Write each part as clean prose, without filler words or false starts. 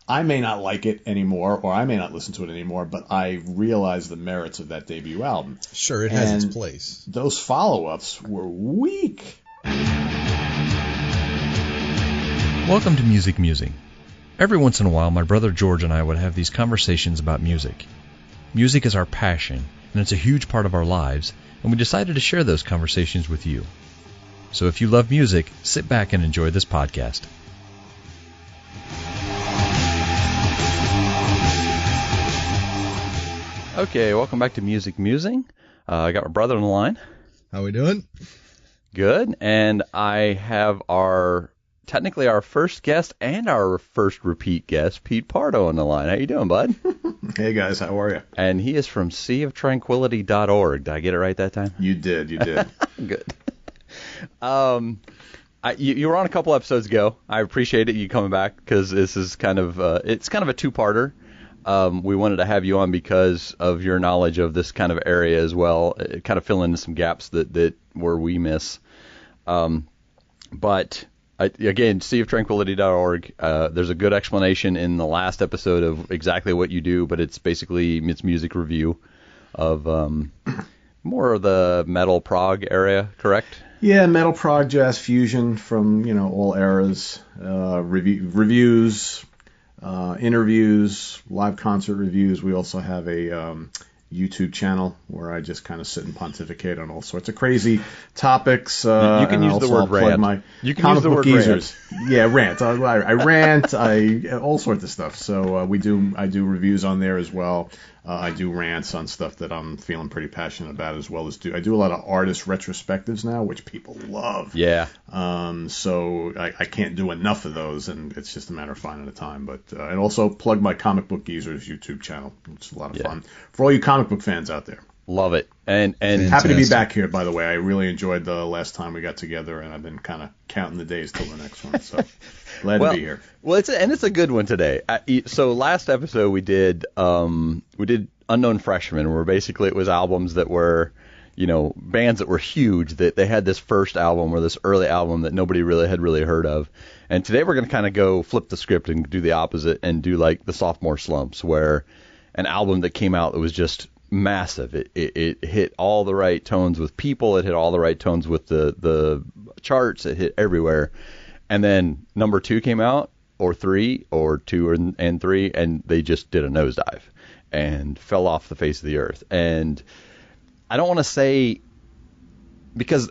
I may not like it anymore, or I may not listen to it anymore, but I realize the merits of that debut album. Sure, it has its place. Those follow-ups were weak. Welcome to Music Musing. Every once in a while, my brother George and I would have these conversations about music. Music is our passion, and it's a huge part of our lives, and we decided to share those conversations with you. So if you love music, sit back and enjoy this podcast. Okay, welcome back to Music Musing. I got my brother on the line. How we doing? Good, and I have technically our first guest and our first repeat guest, Pete Pardo, on the line. How you doing, bud? Hey, guys, how are you? And he is from seaoftranquility.org. Did I get it right that time? You did. Good. You were on a couple episodes ago. I appreciate it, you coming back, because this is kind of it's kind of a two-parter. We wanted to have you on because of your knowledge of this kind of area as well, kind of fill in some gaps that where we miss. But again, seaoftranquility.org. There's a good explanation in the last episode of exactly what you do, but it's music review of more of the metal prog area, correct? Yeah, metal prog, jazz fusion from all eras. Reviews. Interviews, live concert reviews. We also have a YouTube channel where I just kind of sit and pontificate on all sorts of crazy topics. You can use the word rant. You can use the word rant. Yeah, rant. I rant. All sorts of stuff. So I do reviews on there as well. I do rants on stuff that I'm feeling pretty passionate about, as well as I do a lot of artist retrospectives now, which people love. Yeah. So I can't do enough of those, and it's just a matter of finding the time. But and also plug my Comic Book Geezers YouTube channel. It's a lot of fun for all you comic book fans out there. Love it. And happy to be back here, by the way. I really enjoyed the last time we got together, and I've been kind of counting the days till the next one. So glad to be here. Well, it's a good one today. So last episode we did Unknown Freshmen, where basically it was albums that were, bands that were huge, that they had this first album or this early album that nobody had really heard of. And today we're going to kind of go flip the script and do the opposite and do like the Sophomore Slumps, where an album that came out that was just massive. It hit all the right tones with people. It hit all the right tones with the charts. It hit everywhere. And then number 2 came out, or 3, or 2 and 3, and they just did a nosedive and fell off the face of the earth. And I don't want to say, because,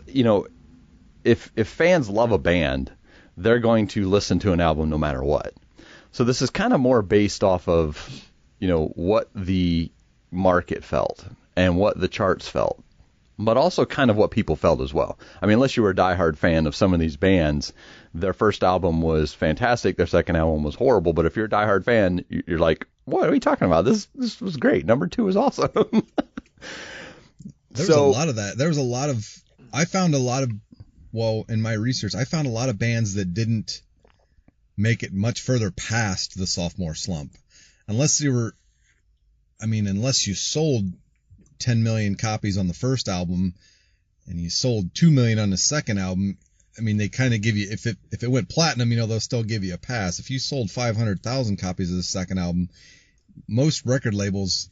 if fans love a band, they're going to listen to an album no matter what. So this is kind of more based off of, what the market felt and what the charts felt, but also kind of what people felt as well. I mean, unless you were a diehard fan of some of these bands, their first album was fantastic, their second album was horrible, but if you're a diehard fan, you're like, what are we talking about? This was great. Number 2 was awesome. There was a lot of that. In my research, I found a lot of bands that didn't make it much further past the Sophomore Slump. Unless you sold 10 million copies on the first album and you sold 2 million on the second album, I mean, they kind of give you, if it went platinum, they'll still give you a pass. If you sold 500,000 copies of the second album, most record labels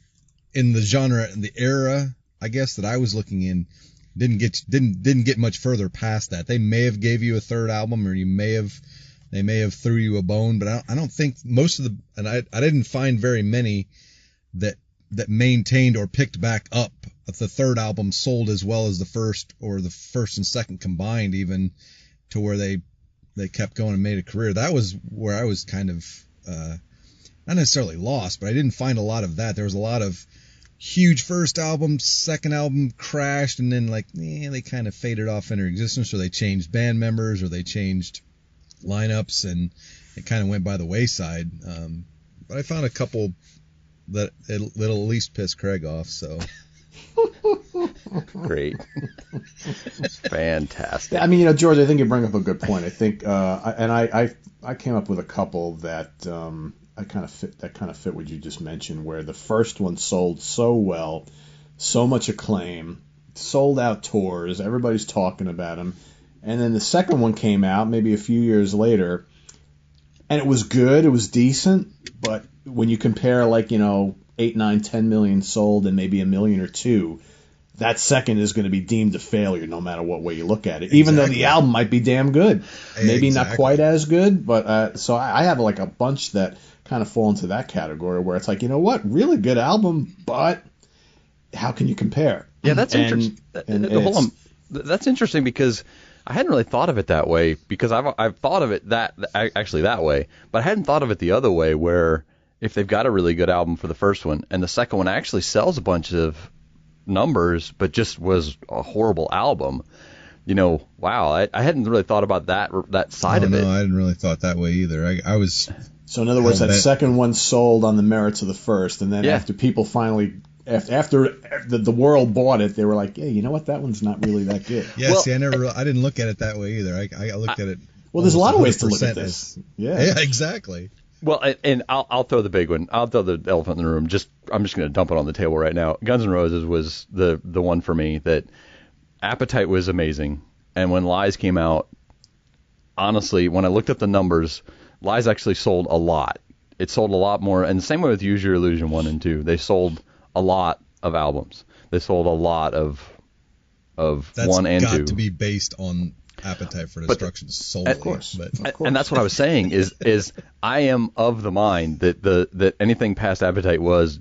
in the genre and the era, I guess, that I was looking in, didn't get much further past that. They may have gave you a third album, or they may have threw you a bone, but I don't think most of and I didn't find very many that maintained or picked back up if the third album sold as well as the first, or the first and second combined, even to where they kept going and made a career. That was where I was kind of not necessarily lost, but I didn't find a lot of that. There was a lot of huge first album, second album crashed, and then they kind of faded off into existence, or they changed band members, or they changed lineups, and it kind of went by the wayside. But I found a couple that'll at least piss Craig off, so. Great. Fantastic. I mean, George, I think you bring up a good point. I think, I came up with a couple that kind of fit what you just mentioned, where the first one sold so well, so much acclaim, sold out tours, everybody's talking about them, and then the second one came out maybe a few years later, And it was good. It was decent. But when you compare, like, 8, 9, 10 million sold and maybe a million or two, that second is going to be deemed a failure no matter what way you look at it. Exactly. Even though the album might be damn good. Maybe not Exactly. quite as good, but so I have like a bunch that kind of fall into that category where it's like, you know what? Really good album, but how can you compare? Yeah, that's interesting. Hold on. That's interesting because I hadn't really thought of it that way, because I've thought of it that way, but I hadn't thought of it the other way, where if they've got a really good album for the first one and the second one actually sells a bunch of numbers but just was a horrible album, wow, I hadn't really thought about that side of it. No, I hadn't really thought that way either. I was. So in other words, that second one sold on the merits of the first, and then after people finally, after the world bought it, they were like, yeah, you know what, that one's not really that good. Yeah, well, see, I didn't look at it that way either. I looked at it. Well, there's a lot of ways to look at this. Yeah, exactly. Well, and I'll throw the big one. I'll throw the elephant in the room. I'm just going to dump it on the table right now. Guns N' Roses was the one for me. That Appetite was amazing, and when Lies came out, honestly, when I looked at the numbers, Lies actually sold a lot. It sold a lot more, and the same way with Use Your Illusion 1 and 2. They sold a lot of albums. They sold a lot of 1 and 2. That's got to be based on Appetite for Destruction solely. Of course. And that's what I was saying is I am of the mind that anything past Appetite was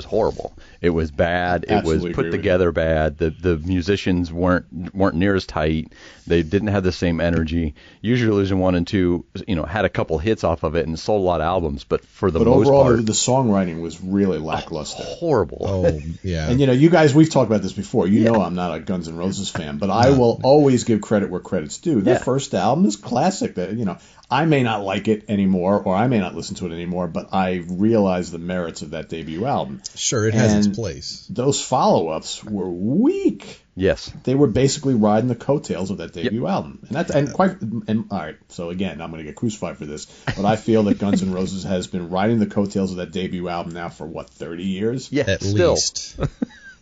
horrible. It was bad. Absolutely it was put together bad. The musicians weren't near as tight. They didn't have the same energy. Use Your Illusion 1 and 2, had a couple hits off of it and sold a lot of albums, but for the most overall, part, the songwriting was really lackluster. Horrible. Oh, yeah. And you guys, we've talked about this before. You know I'm not a Guns N' Roses fan, but I will always give credit where credit's due. Their first album is classic. That I may not like it anymore, or I may not listen to it anymore, but I realize the merits of that debut album. Sure, it has its place. Those follow-ups were weak. Yes. They were basically riding the coattails of that debut album. And all right, so again, I'm going to get crucified for this, but I feel that Guns N' Roses has been riding the coattails of that debut album now for 30 years? Yeah, at still. least.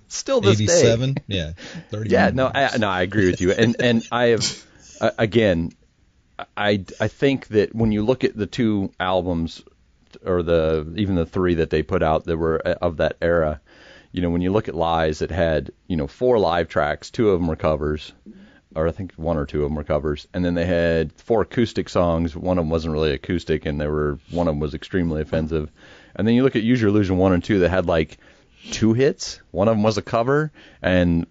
Still this 87? day. Yeah. 30. Yeah, no, I agree with you. And I have again, I think that when you look at the two albums, or even the three that they put out that were of that era, when you look at Lies, it had 4 live tracks, 2 of them were covers, or I think 1 or 2 of them were covers, and then they had 4 acoustic songs. One of them wasn't really acoustic, and one of them was extremely offensive. And then you look at Use Your Illusion 1 and 2 that had like 2 hits. One of them was a cover, and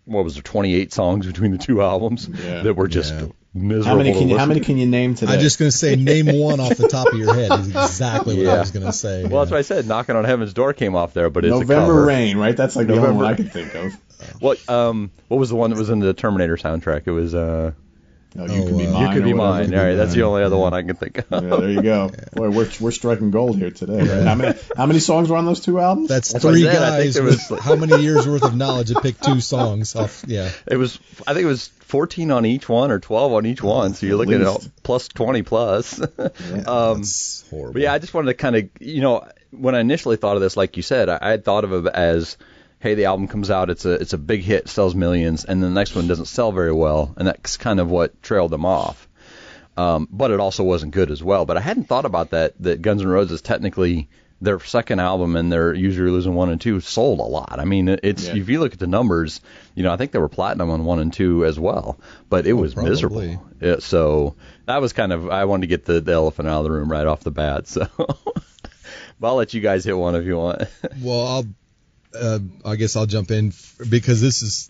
what was there, 28 songs between the 2 albums that were just miserable. How many can you name today? I'm just going to say name one off the top of your head is exactly what I was going to say. Well, that's what I said. Knocking on Heaven's Door came off there, but it's a cover. November Rain, right? That's like the only one I can think of. What was the one that was in the Terminator soundtrack? It was You Could Be Mine. You Could Be Mine. All right, that's the only other one I can think of. Yeah, there you go. Boy, we're striking gold here today. Right? How many songs were on those 2 albums? That's 3 guys with how many years worth of knowledge to pick 2 songs off. Yeah. I think it was 14 on each one or 12 on each one. So you're looking at plus 20 plus. That's horrible. But yeah, I just wanted to kind of, when I initially thought of this, like you said, I had thought of it as, hey, the album comes out, it's a big hit, sells millions, and the next one doesn't sell very well, and that's kind of what trailed them off. But it also wasn't good as well. But I hadn't thought about that Guns N' Roses, technically, their second album and their Use Your Illusion 1 and 2 sold a lot. I mean, if you look at the numbers, I think they were platinum on 1 and 2 as well, but it was miserable. So that was kind of, I wanted to get the elephant out of the room right off the bat. So but I'll let you guys hit one if you want. Well, I guess I'll jump in because this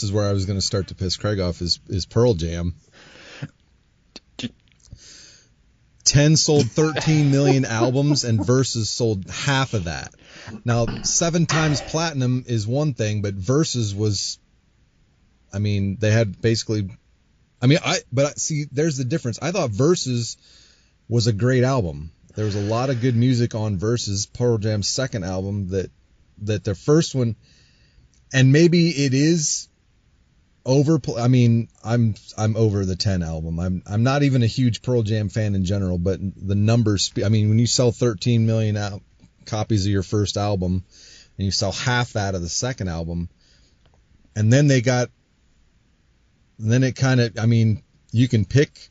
is where I was going to start to piss Craig off is Pearl Jam. 10 sold 13 million albums and Versus sold half of that. Now, 7 times platinum is one thing, but Versus was, they had basically, but see, there's the difference. I thought Versus was a great album. There was a lot of good music on Versus, Pearl Jam's second album, that the first one, and maybe it is over. I'm over the 10 album. I'm not even a huge Pearl Jam fan in general, but the numbers. When you sell 13 million copies of your first album, and you sell half that of the second album, and then it kind of. You can pick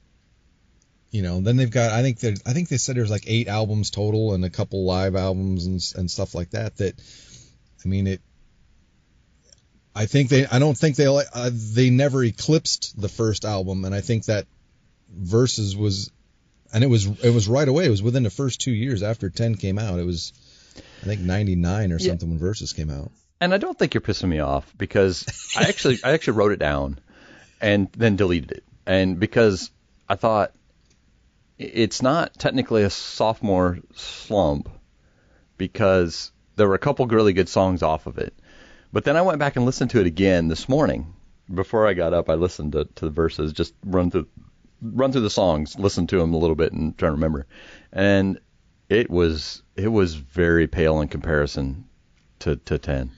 then they've got, I think they said there's like 8 albums total and a couple live albums and stuff like that. I mean, I don't think they never eclipsed the first album, and I think that Versus was, and it was right away. It was within the first 2 years after 10 came out. It was, I think, 99 or something when Versus came out. And I don't think you're pissing me off, because I actually wrote it down and then deleted it, and because I thought it's not technically a sophomore slump, because there were a couple really good songs off of it. But then I went back and listened to it again this morning. Before I got up, I listened to the verses, just run through the songs, listen to them a little bit, and try to remember. And it was very pale in comparison to 10.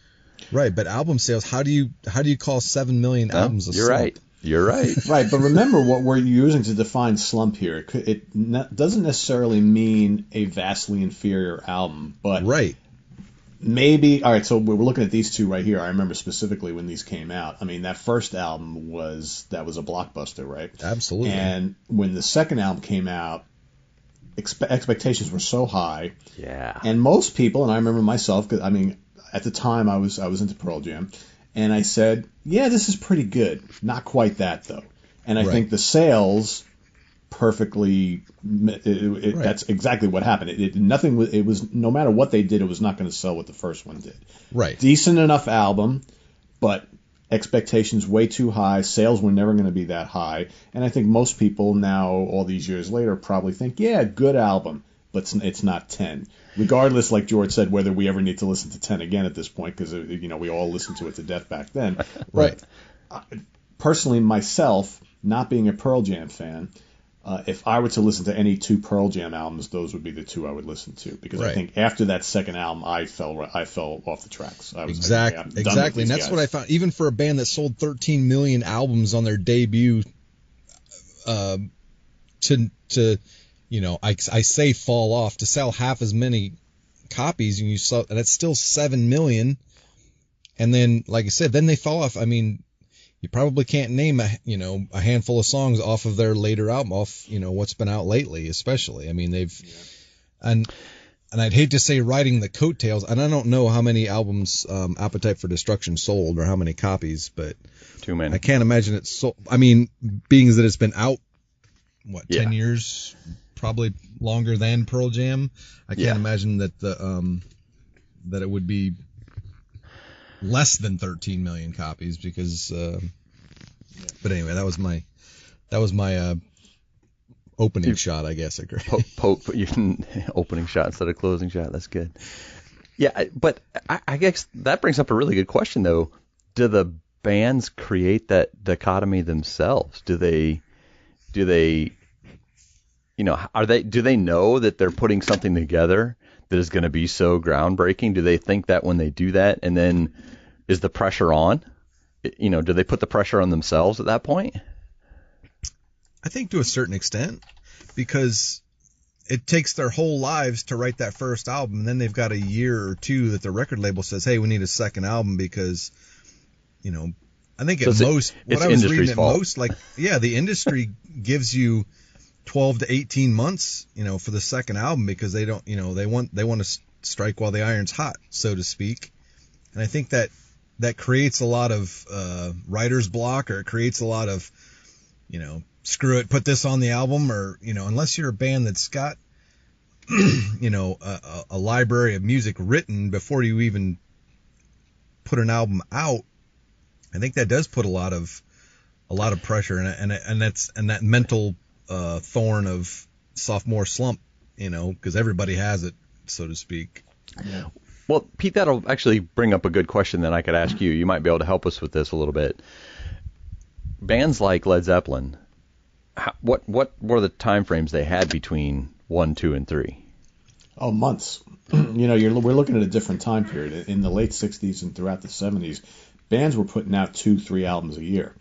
Right, but album sales, how do you call 7 million albums a slump? You're right. Right, but remember what we're using to define slump here. It doesn't necessarily mean a vastly inferior album, but right. Maybe, all right, so we're looking at these two right here. I remember specifically when these came out. I mean, that first album was a blockbuster, right? Absolutely. And when the second album came out, expectations were so high. Yeah. And most people, and I remember myself, because I mean, at the time I was into Pearl Jam, and I said, yeah, this is pretty good. Not quite that, though. And I think the sales perfectly, right. That's exactly what happened. It was no matter what they did, it was not going to sell what the first one did. Right. Decent enough album, but expectations way too high. Sales were never going to be that high. And I think most people now, all these years later, probably think, yeah, good album, but it's not 10. Regardless, like George said, whether we ever need to listen to 10 again at this point, because we all listened to it to death back then. Right. But personally, myself, not being a Pearl Jam fan, if I were to listen to any 2 Pearl Jam albums, those would be the 2 I would listen to, because I think after that second album, I fell off the tracks. I was exactly, and that's guys. what I found. Even for a band that sold 13 million albums on their debut, I say fall off, to sell half as many copies, and that's still 7 million. And then, like I said, then they fall off. I mean, you probably can't name a handful of songs off of their later album, off what's been out lately, especially. I mean, and I'd hate to say riding the coattails, and I don't know how many albums Appetite for Destruction sold or how many copies, but too many. I can't imagine it sold. I mean, being that it's been out 10 years, probably longer than Pearl Jam. I can't imagine that that it would be less than 13 million copies, because but anyway, that was my opening shot, I guess. Opening shot instead of closing shot. That's good. Yeah, but I guess that brings up a really good question, though. Do the bands create that dichotomy themselves? Do they do they know that they're putting something together that is going to be so groundbreaking? Do they think that when they do that, and then is the pressure on? Do they put the pressure on themselves at that point? I think to a certain extent, because it takes their whole lives to write that first album, and then they've got a year or two that the record label says, hey, we need a second album, because, I think the industry gives you 12 to 18 months, for the second album, because they don't, they want to strike while the iron's hot, so to speak. And I think that creates a lot of writer's block, or it creates a lot of, screw it, put this on the album, or, unless you're a band that's got, a library of music written before you even put an album out. I think that does put a lot of pressure, and that mental thorn of sophomore slump, because everybody has it, so to speak. Yeah. Well, Pete, that'll actually bring up a good question that I could ask you. You might be able to help us with this a little bit. Bands like Led Zeppelin, what were the time frames they had between 1, 2, and 3? Oh, months. We're looking at a different time period. In the late 60s and throughout the 70s, bands were putting out 2-3 albums a year.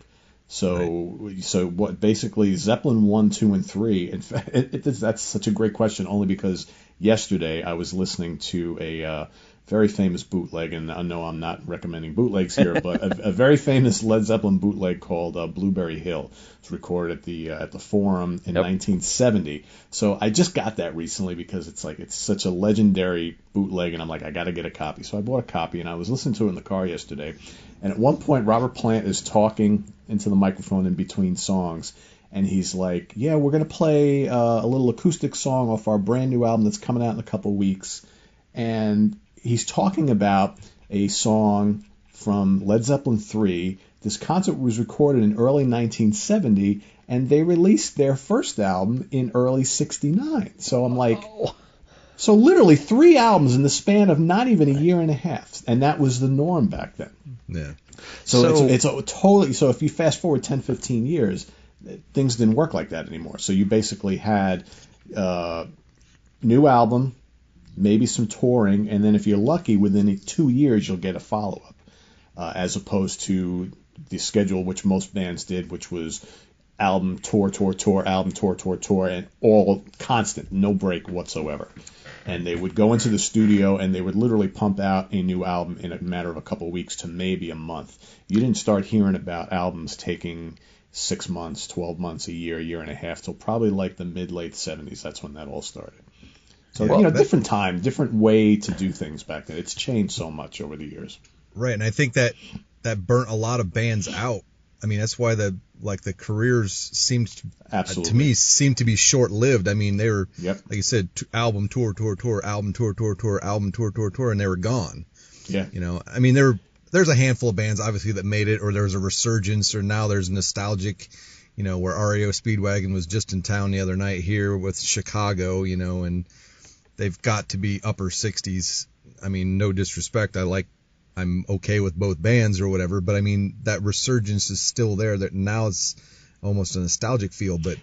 So what basically Zeppelin 1, 2, and 3. In fact, that's such a great question, only because yesterday I was listening to a very famous bootleg, and I know I'm not recommending bootlegs here, but a very famous Led Zeppelin bootleg called Blueberry Hill. It's recorded at the Forum in 1970. So I just got that recently because it's such a legendary bootleg, and I'm like, I got to get a copy. So I bought a copy, and I was listening to it in the car yesterday. And at one point, Robert Plant is talking into the microphone in between songs, and he's like, yeah, we're going to play a little acoustic song off our brand new album that's coming out in a couple weeks. And he's talking about a song from Led Zeppelin 3. This concert was recorded in early 1970, and they released their first album in early 69. So I'm like, so literally 3 albums in the span of not even a year and a half, and that was the norm back then. Yeah. So it's a totally, so if you fast forward 10, 15 years, things didn't work like that anymore. So you basically had new album, maybe some touring, and then if you're lucky, within 2 years you'll get a follow-up, as opposed to the schedule which most bands did, which was album, tour, album, tour, and all constant, no break whatsoever. And they would go into the studio and they would literally pump out a new album in a matter of a couple of weeks to maybe a month. You didn't start hearing about albums taking 6 months, 12 months, a year and a half, till probably like the mid-late 70s. That's when that all started. So, different time, different way to do things back then. It's changed so much over the years. Right, and I think that burnt a lot of bands out. I mean, that's why the careers seemed to me seemed to be short-lived. I mean, they were, like you said, album, tour, album, tour, album, tour, and they were gone. Yeah. I mean, there's a handful of bands, obviously, that made it, or there was a resurgence, or now there's nostalgic, where REO Speedwagon was just in town the other night here with Chicago, and they've got to be upper 60s. I mean, no disrespect. I'm okay with both bands or whatever, but I mean, that resurgence is still there. That now it's almost a nostalgic feel, but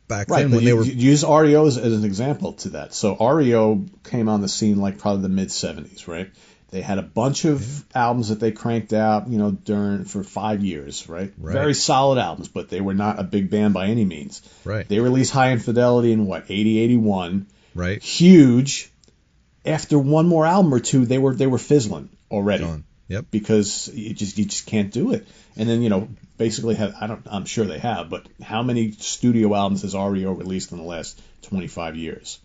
back then when they were... Use REO as an example to that. So REO came on the scene like probably the mid-70s, right? They had a bunch of albums that they cranked out, for 5 years, right? Very solid albums, but they were not a big band by any means. Right. They released High Infidelity in 80, 81. Right. Huge. After one more album or two, they were fizzling already. Gone. Yep. Because you just can't do it. And then, basically I'm sure they have, but how many studio albums has REO released in the last 25 years?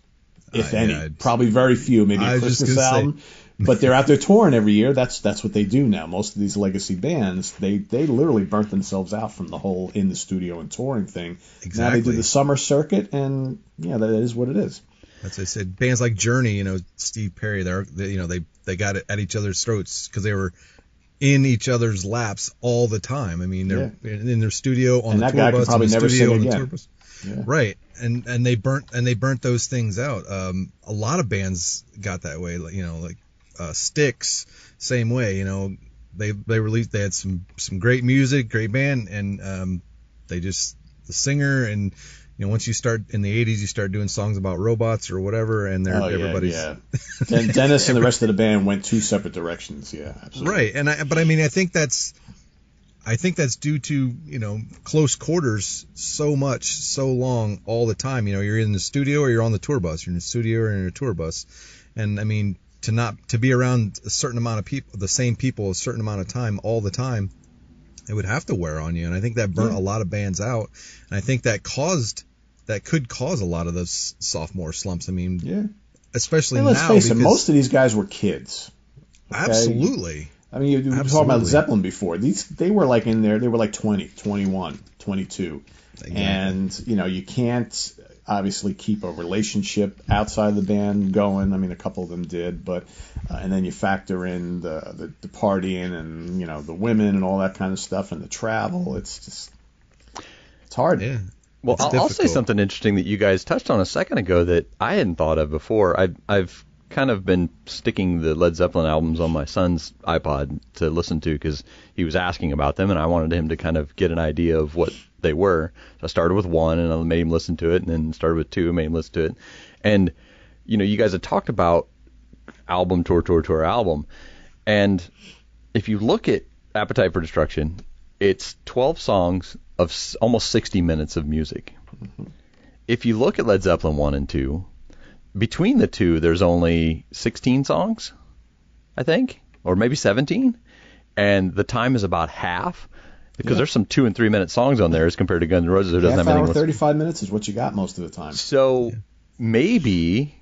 If any. Probably very few, maybe a Christmas album. But they're out there touring every year. That's what they do now. Most of these legacy bands, they literally burnt themselves out from the whole in the studio and touring thing. Exactly. Now they do the summer circuit, and that is what it is. As I said, bands like Journey, Steve Perry, they got it at each other's throats because they were in each other's laps all the time. I mean, they're in their studio on the tour bus. And that guy could probably never sing again. Yeah. Right, and they burnt those things out. A lot of bands got that way, like Styx, same way. They had some great music, great band, and the singer and. Once you start in the 80s, you start doing songs about robots or whatever, and everybody's... Dennis and the rest of the band went 2 separate directions. Yeah, absolutely. Right, but I think that's due to close quarters so much, so long, all the time. You're in the studio or you're on the tour bus. You're in the studio or in a tour bus, and I mean to be around a certain amount of people, the same people, a certain amount of time, all the time. It would have to wear on you, and I think that burnt a lot of bands out, and I think that could cause a lot of those sophomore slumps. I mean, especially now. Let's face it, most of these guys were kids. Okay? Absolutely. I mean, you were talking about Zeppelin before. They were like in there. They were like 20, 21, 22, exactly. And you can't obviously keep a relationship outside of the band going. I mean, a couple of them did, but and then you factor in the partying and the women and all that kind of stuff and the travel. It's hard. Yeah. Well, I'll say something interesting that you guys touched on a second ago that I hadn't thought of before. I've kind of been sticking the Led Zeppelin albums on my son's iPod to listen to because he was asking about them, and I wanted him to kind of get an idea of what they were. So I started with 1, and I made him listen to it, and then started with 2, and made him listen to it. And, you guys had talked about album, tour, album. And if you look at Appetite for Destruction, it's 12 songs of almost 60 minutes of music. Mm-hmm. If you look at Led Zeppelin 1 and 2, between the two, there's only 16 songs. I think, or maybe 17, and the time is about half. Because there's some 2 and 3 minute songs on there as compared to Guns N' Roses, who doesn't have anything. 35 minutes is what you got most of the time. So maybe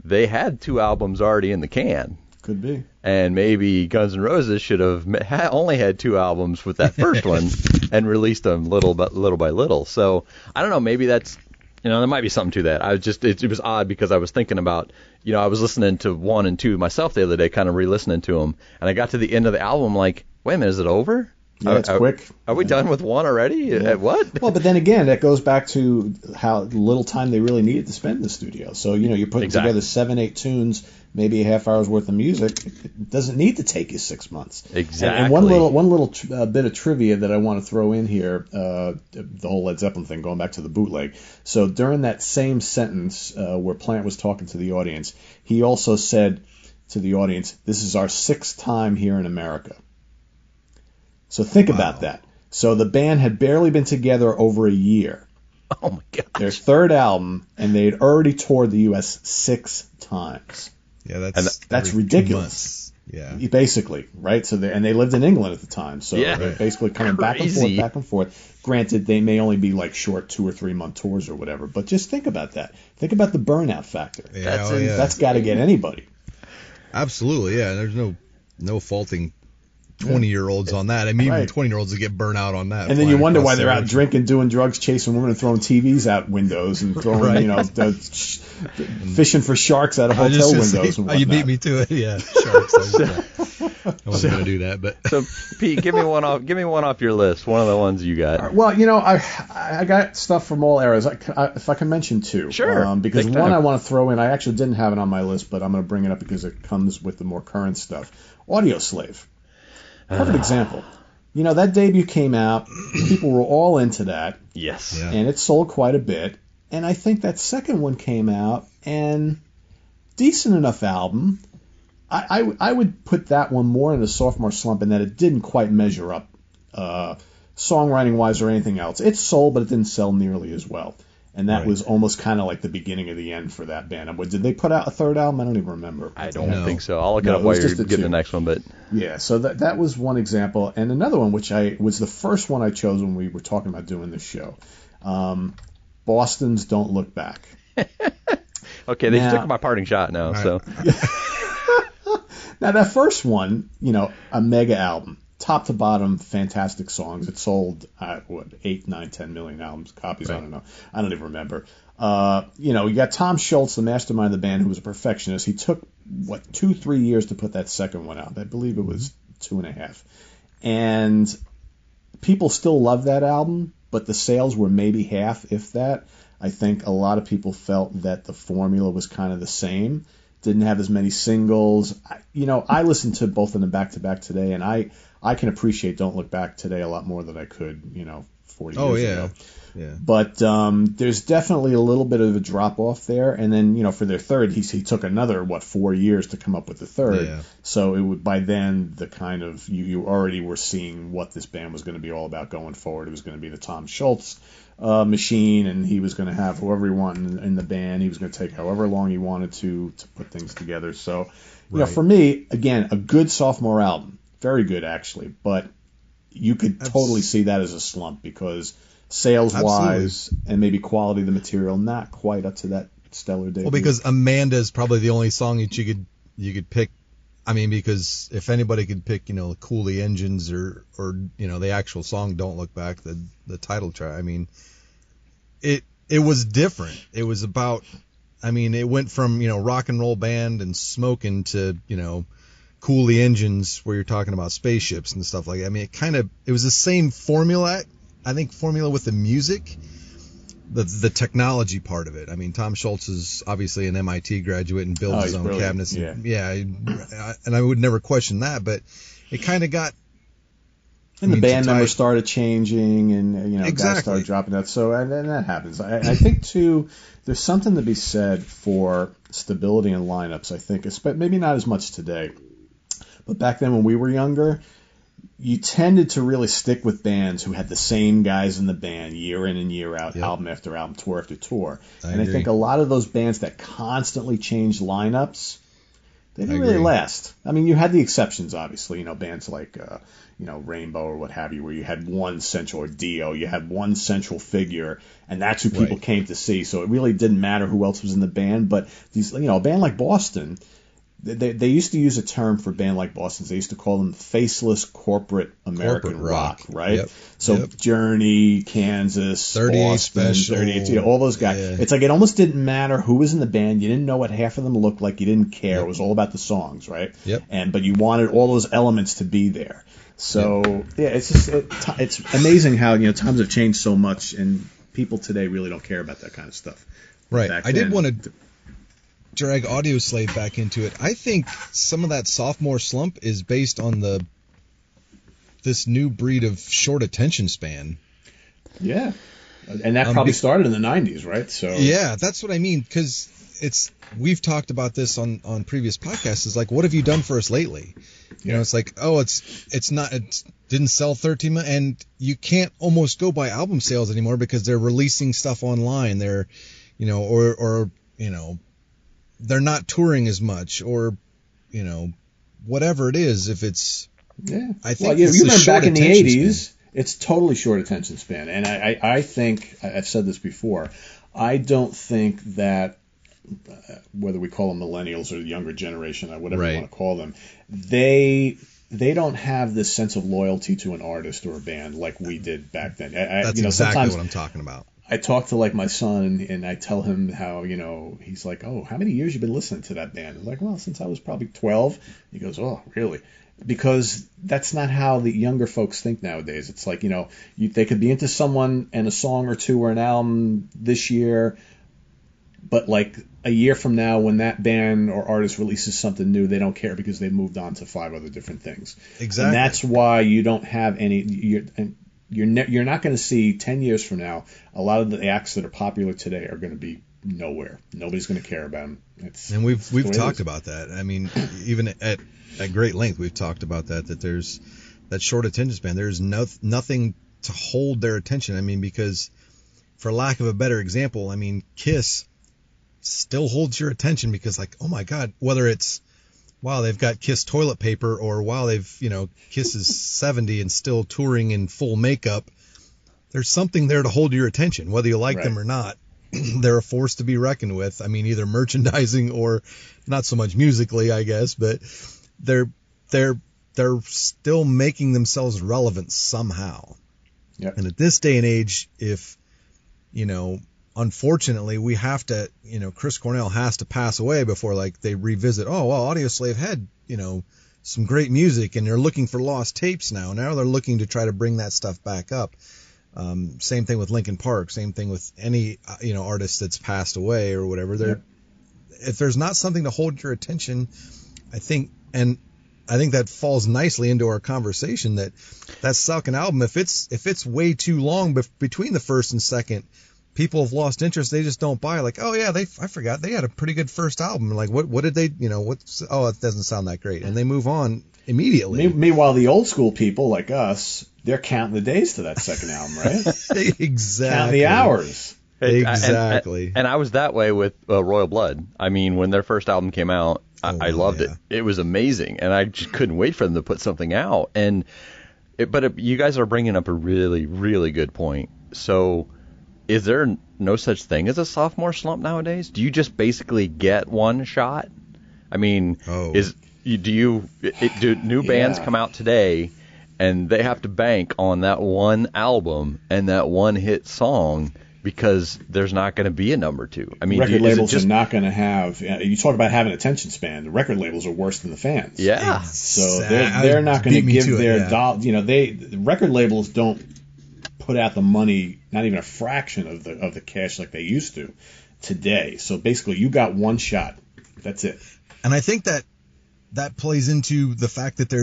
they had 2 albums already in the can. Could be. And maybe Guns N' Roses should have only had 2 albums with that first one and released them little by little. So I don't know. Maybe that's, there might be something to that. It was odd because I was thinking about, I was listening to 1 and 2 myself the other day, kind of re-listening to them, and I got to the end of the album like, wait a minute, is it over? Yeah, it's quick. Are we done with 1 already? Yeah. What? Well, but then again, that goes back to how little time they really needed to spend in the studio. So, you're putting together 7, 8 tunes, maybe a half hour's worth of music. It doesn't need to take you 6 months. Exactly. And one little bit of trivia that I want to throw in here, the whole Led Zeppelin thing, going back to the bootleg. So during that same sentence where Plant was talking to the audience, he also said to the audience, "This is our 6th time here in America." So think about that. So the band had barely been together over a year. Oh, my God. Their 3rd album, and they had already toured the U.S. 6 times. Yeah, that's ridiculous. Yeah. Basically, right? So they lived in England at the time. So they're basically coming back and forth. Granted, they may only be like short 2 or 3 month tours or whatever, but just think about that. Think about the burnout factor. Yeah, that's got to get anybody. Absolutely, yeah. There's no faulting 20-year-olds on that. I mean, even 20-year-olds that get burnt out on that. And then you wonder why they're out drinking, doing drugs, chasing women, and throwing TVs out windows and throwing, fishing for sharks out of hotel windows. And you beat me to it, yeah. Sharks. I wasn't going to do that, but so Pete, give me one off your list. One of the ones you got. Well, I got stuff from all eras. If I can mention 2, sure. Because one I want to throw in, I actually didn't have it on my list, but I'm going to bring it up because it comes with the more current stuff. Audio Slave. Perfect example. That debut came out. People were all into that. Yes. Yeah. And it sold quite a bit. And I think that second one came out, and decent enough album. I would put that one more in the Sophomore Slump in that it didn't quite measure up songwriting-wise or anything else. It sold, but it didn't sell nearly as well. And that was almost kind of like the beginning of the end for that band. Did they put out a 3rd album? I don't even remember. I don't think so. I'll look it up while you're getting the next one. But yeah, so that was one example. And another one, which was the first one I chose when we were talking about doing this show. Boston's Don't Look Back. Okay, they took my parting shot now. So now that first one, a mega album. Top to bottom, fantastic songs. It sold 8, 9, 10 million copies. Right. I don't know. I don't even remember. You got Tom Schultz, the mastermind of the band, who was a perfectionist. He took 2-3 years to put that second one out. I believe it was 2.5. And people still love that album, but the sales were maybe half, if that. I think a lot of people felt that the formula was kind of the same. Didn't have as many singles. I listened to both of them back to back today, and I can appreciate Don't Look Back today a lot more than I could, 40 years ago. Yeah. But there's definitely a little bit of a drop off there. And then, for their 3rd, he took another 4 years to come up with the 3rd. Yeah. So it would, by then the kind of you already were seeing what this band was going to be all about going forward. It was going to be the Tom Schultz machine, and he was going to have whoever he wanted in the band. He was going to take however long he wanted to put things together. So, for me, again, a good sophomore album. Very good, actually. But you could totally see that as a slump because sales-wise and maybe quality of the material, not quite up to that stellar debut. Well, because Amanda is probably the only song that you could pick. I mean, because if anybody could pick, Cool the Engines or the actual song Don't Look Back, the title track. I mean, it was different. It was about. I mean, it went from rock and roll band and smoking to Cool the Engines, where you're talking about spaceships and stuff like that. I mean, it was the same formula. I think formula with the music, the technology part of it. I mean, Tom Schultz is obviously an MIT graduate and builds his own cabinets. Yeah, and I would never question that, but it kind of got. And the band members started changing, and guys started dropping out. So and that happens. I think too, there's something to be said for stability in lineups. I think, maybe not as much today, but back then when we were younger, you tended to really stick with bands who had the same guys in the band year in and year out, album after album, tour after tour. I agree. I think a lot of those bands that constantly changed lineups They didn't really last. I mean, you had the exceptions, obviously. Bands like Rainbow or what have you, where you had one central, or Dio, you had one central figure, and that's who people came to see. So it really didn't matter who else was in the band. But a band like Boston, they used to use a term for a band like Boston. They used to call them faceless corporate American rock, right? Yep. So Journey, Kansas, 38 Boston, Special, 38, all those guys. Yeah. It's like it almost didn't matter who was in the band. You didn't know what half of them looked like. You didn't care. It was all about the songs, right? Yep. But you wanted all those elements to be there. So it's just it's amazing how times have changed so much, and people today really don't care about that kind of stuff. Right. I did want to drag Audioslave back into it. I think some of that sophomore slump is based on this new breed of short attention span. Yeah, and that probably started in the 90s, right? So yeah, that's what I mean, because we've talked about this on previous podcasts. Is like, what have you done for us lately? It's like, it didn't sell 13 million, and you can't almost go by album sales anymore because they're releasing stuff online. They're, they're not touring as much, or, whatever it is. If it's, I think you remember back in the 80s, it's totally short attention span. And I think, I've said this before, I don't think that, whether we call them millennials or the younger generation, or whatever you want to call them, they don't have this sense of loyalty to an artist or a band like we did back then. That's exactly what I'm talking about. I talk to my son, and I tell him how, he's like, oh, how many years you been listening to that band? I'm like, well, since I was probably 12. He goes, oh, really? Because that's not how the younger folks think nowadays. It's like, they could be into someone and a song or two or an album this year, but like a year from now, when that band or artist releases something new, they don't care because they've moved on to 5 other different things. Exactly. And that's why you don't have any. You're not going to see 10 years from now, a lot of the acts that are popular today are going to be nowhere. Nobody's going to care about them. And we've talked about that. I mean, even at great length, we've talked about that there's that short attention span. There's nothing to hold their attention. I mean, because for lack of a better example, I mean, Kiss still holds your attention because, like, oh my God, whether it's, wow, they've got Kiss toilet paper, or wow, Kiss is 70 and still touring in full makeup. There's something there to hold your attention, whether you like them or not. They're a force to be reckoned with. I mean, either merchandising or not so much musically, I guess, but they're still making themselves relevant somehow. Yep. And at this day and age, if, unfortunately, we have to, Chris Cornell has to pass away before they revisit, oh, well, Audioslave had, some great music, and they're looking for lost tapes now. Now they're looking to try to bring that stuff back up. Same thing with Linkin Park, same thing with any, artist that's passed away or whatever. If there's not something to hold your attention, I think that falls nicely into our conversation that second album, if it's way too long between the first and second, people have lost interest. They just don't buy. Like, oh yeah, I forgot they had a pretty good first album. Like, what did they, it doesn't sound that great, and they move on immediately. Meanwhile, the old school people like us, they're counting the days to that second album, right? Exactly. Counting the hours. Exactly. And I was that way with Royal Blood. I mean, when their first album came out, I loved it. It was amazing, and I just couldn't wait for them to put something out. But you guys are bringing up a really, really good point. So, is there no such thing as a sophomore slump nowadays? Do you just basically get one shot? I mean, do new bands come out today and they have to bank on that one album and that one hit song because there's not going to be a number 2? I mean, record labels are not going to have. You talk about having attention span. The record labels are worse than the fans. Yeah. So they're not going to give their dollar. The record labels don't put out the money, not even a fraction of the cash like they used to today. So basically, you got one shot. That's it. And I think that plays into the fact that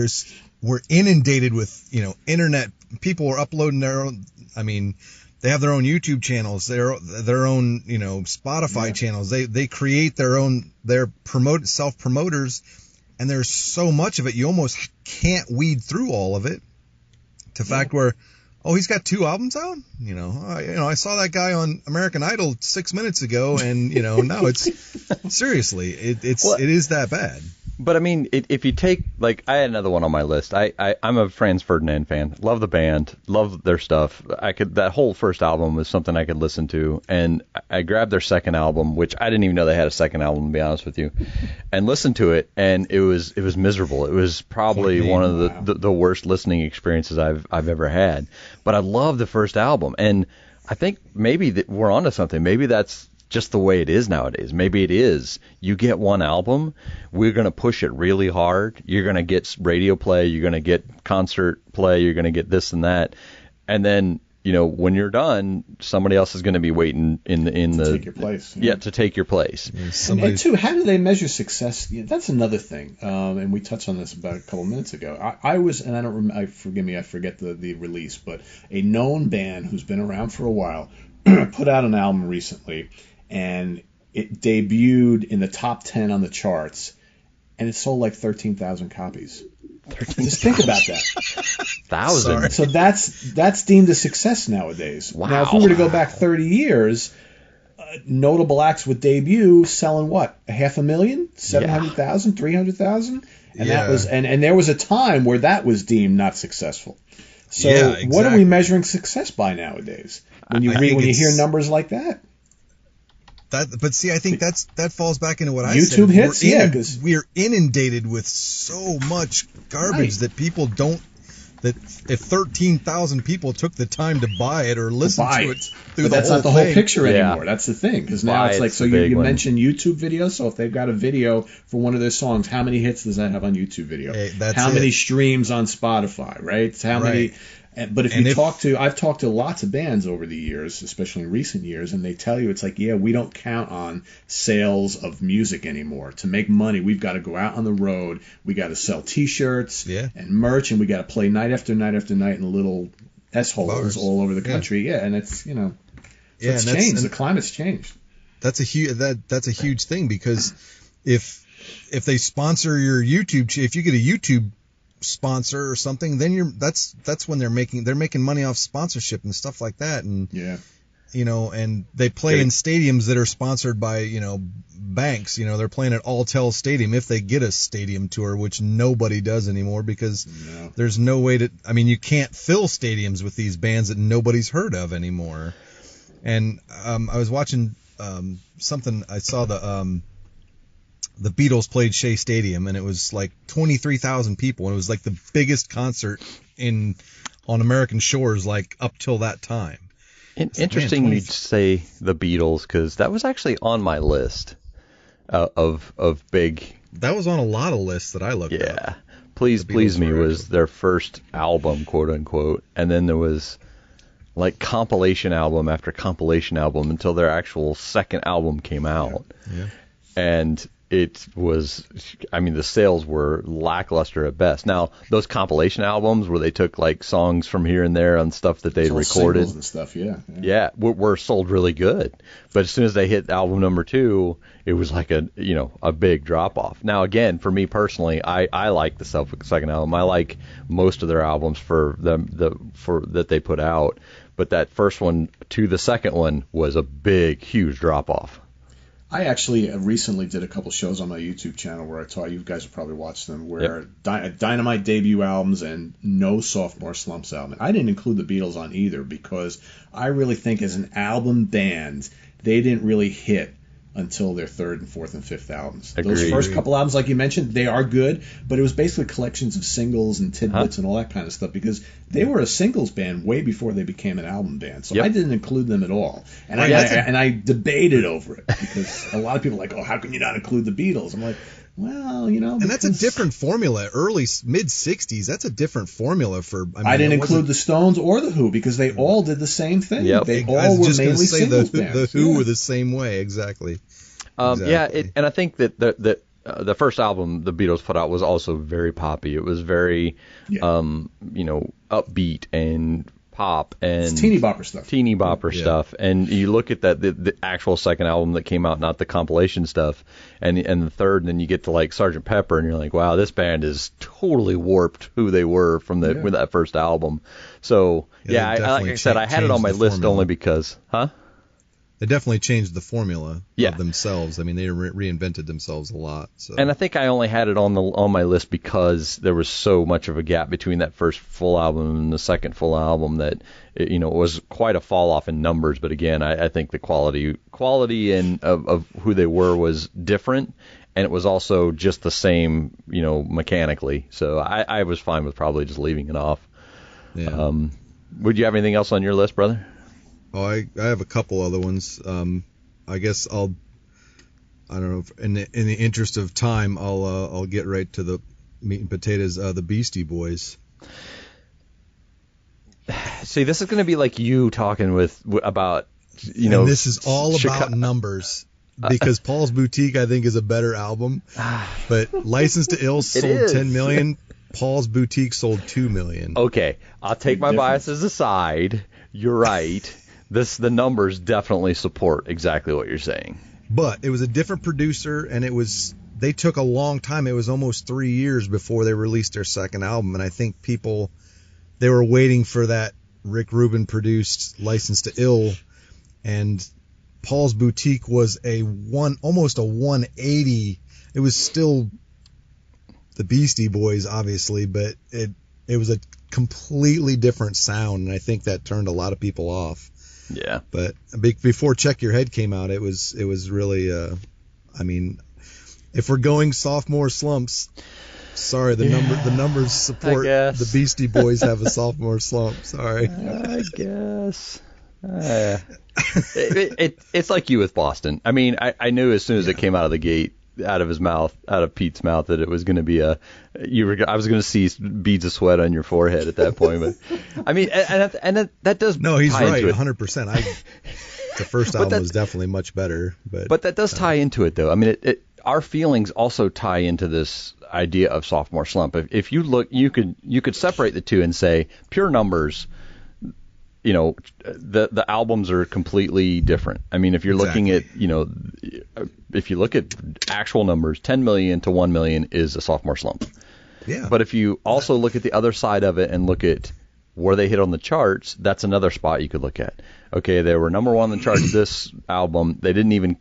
we're inundated with internet. People are uploading their own. I mean, they have their own YouTube channels, their own Spotify channels. They create their self promoters, and there's so much of it you almost can't weed through all of it. To fact where, oh, he's got 2 albums out. I saw that guy on American Idol 6 minutes ago, and now it's seriously, it is that bad. But I mean, if you take, like, I had another one on my list. I'm a Franz Ferdinand fan. Love the band. Love their stuff. That whole first album was something I could listen to. And I grabbed their second album, which I didn't even know they had a second album, to be honest with you, and listened to it. And it was miserable. It was probably one of the worst listening experiences I've ever had. But I love the first album. And I think maybe that we're onto something. Maybe that's just the way it is nowadays. Maybe it is. You get one album, we're going to push it really hard. You're going to get radio play, you're going to get concert play, you're going to get this and that. And then, when you're done, somebody else is going to be waiting in the take your place. Yeah, to take your place. And too, how do they measure success? That's another thing. And we touched on this about a couple minutes ago. I was, and I don't remember, forgive me, I forget the release, but a known band who's been around for a while put out an album recently, and it debuted in the top 10 on the charts, and it sold like 13,000 copies. 13,000. Just think about that. 1,000. So that's deemed a success nowadays. Wow. Now, if we were to go back 30 years, notable acts would debut selling what? 500,000, 700,000, 300,000, and that was and there was a time where that was deemed not successful. So exactly. What are we measuring success by nowadays? When you hear numbers like that? But see, I think that falls back into what I YouTube said. hits, we're inundated with so much garbage that people don't. That if 13,000 people took the time to buy it or listen to it, but that's not the whole picture anymore. That's the thing, because now it's like, so you mentioned YouTube videos. So if they've got a video for one of their songs, how many hits does that have on YouTube video? How many streams on Spotify? Right? How many? But I've talked to lots of bands over the years, especially in recent years, and they tell you it's like, we don't count on sales of music anymore. To make money, we've got to go out on the road. We got to sell T-shirts and merch, and we got to play night after night after night in little S-holes all over the country. And it's it's changed. The climate's changed. That's a huge thing, because if they sponsor your YouTube, if you get a YouTube sponsor or something, then that's when they're making money off sponsorship and stuff like that. And and they play in stadiums that are sponsored by banks. They're playing at Alltel Stadium, if they get a stadium tour, which nobody does anymore, because there's no way to. I mean, you can't fill stadiums with these bands that nobody's heard of anymore. And I was watching something. I saw the Beatles played Shea Stadium, and it was like 23,000 people, and it was like the biggest concert on American shores, like up till that time. Interesting you'd say the Beatles, because that was actually on my list of big. That was on a lot of lists that I looked at. Yeah, Please Me was their first album, quote unquote, and then there was like compilation album after compilation album until their actual second album came out. Yeah. And it was, the sales were lackluster at best. Now, those compilation albums where they took like songs from here and there on stuff that they'd recorded and stuff, were sold really good. But as soon as they hit album number 2, it was like a big drop off. Now, again, for me personally, I like the second album. I like most of their albums for that they put out. But that first one to the second one was a huge drop off. I actually recently did a couple shows on my YouTube channel where I taught, you guys have probably watched them, where Dynamite debut albums and no Sophomore Slumps album. I didn't include the Beatles on either, because I really think as an album band, they didn't really hit until their third and fourth and fifth albums. Agreed. Those first couple albums, like you mentioned, they are good, but it was basically collections of singles and tidbits and all that kind of stuff, because they were a singles band way before they became an album band. So I didn't include them at all. And I debated over it, because a lot of people are like, how can you not include the Beatles? I'm like, well, and that's a different formula. Mid-60s, that's a different formula for. I didn't include the Stones or the Who, because they all did the same thing. Yep. They all were mainly singles bands. The Who were the same way, exactly. And I think that the first album the Beatles put out was also very poppy. It was very, upbeat and pop and it's teeny bopper stuff. And you look at the actual second album that came out, not the compilation stuff, and the third, and then you get to like Sgt. Pepper, and you're like, wow, this band is totally warped who they were from with that first album. So like I said, I had it on my list only because, It definitely changed the formula Yeah. of themselves. I mean, they reinvented themselves a lot. So. And I think I only had it on my list because there was so much of a gap between that first full album and the second full album that it was quite a fall off in numbers. But again, I think the quality and of who they were was different, and it was also just the same, mechanically. So I was fine with probably just leaving it off. Yeah. Would you have anything else on your list, brother? Oh, I have a couple other ones. I guess I don't know. In the interest of time, I'll get right to the meat and potatoes. The Beastie Boys. See, this is going to be like you talking about, And this is all about numbers. Because Paul's Boutique, I think, is a better album. But License to Ill sold 10 million. Paul's Boutique sold 2 million. Okay, I'll take my biases aside. You're right. The numbers definitely support exactly what you're saying. But it was a different producer, and they took a long time. It was almost 3 years before they released their second album, and I think they were waiting for that Rick Rubin produced License to Ill, and Paul's Boutique was almost a 180. It was still the Beastie Boys, obviously, but it was a completely different sound, and I think that turned a lot of people off. Yeah. But before Check Your Head came out, it was really, I mean, if we're going sophomore slumps, sorry, the numbers support the Beastie Boys have a sophomore slump. Sorry. I guess. It's like you with Boston. I mean, I knew as soon as it came out of the gate, out of Pete's mouth, that it was going to be I was going to see beads of sweat on your forehead at that point. But I mean, and that does. No, he's right, 100%. The first album was definitely much better, but that does tie into it, though. I mean, our feelings also tie into this idea of sophomore slump. If you look, you could separate the two and say pure numbers. The albums are completely different. I mean, if you're looking at, if you look at actual numbers, 10 million to 1 million is a sophomore slump. Yeah. But if you also look at the other side of it and look at where they hit on the charts, that's another spot you could look at. Okay, they were number one on the charts this album. They didn't even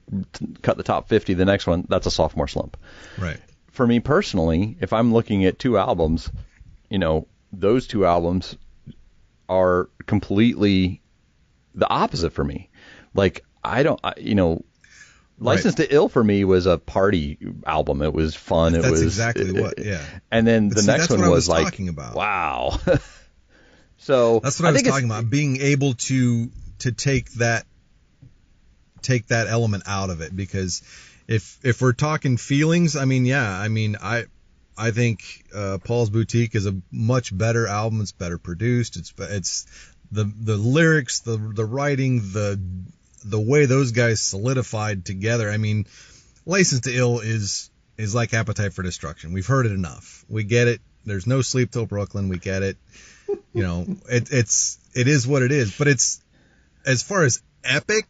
cut the top 50. The next one, that's a sophomore slump. Right. For me personally, if I'm looking at two albums, those two albums are completely the opposite for me. Like, License to Ill for me was a party album. It was fun. That's exactly what, yeah. And then the next one was like, talking about. Wow. So that's what I was talking about. Being able to take that element out of it, because if we're talking feelings, I mean, I think Paul's Boutique is a much better album. It's better produced. It's the lyrics, the writing, the way those guys solidified together. I mean, License to Ill is like Appetite for Destruction. We've heard it enough. We get it. There's no Sleep Till Brooklyn. We get it. It is what it is. But it's, as far as epic,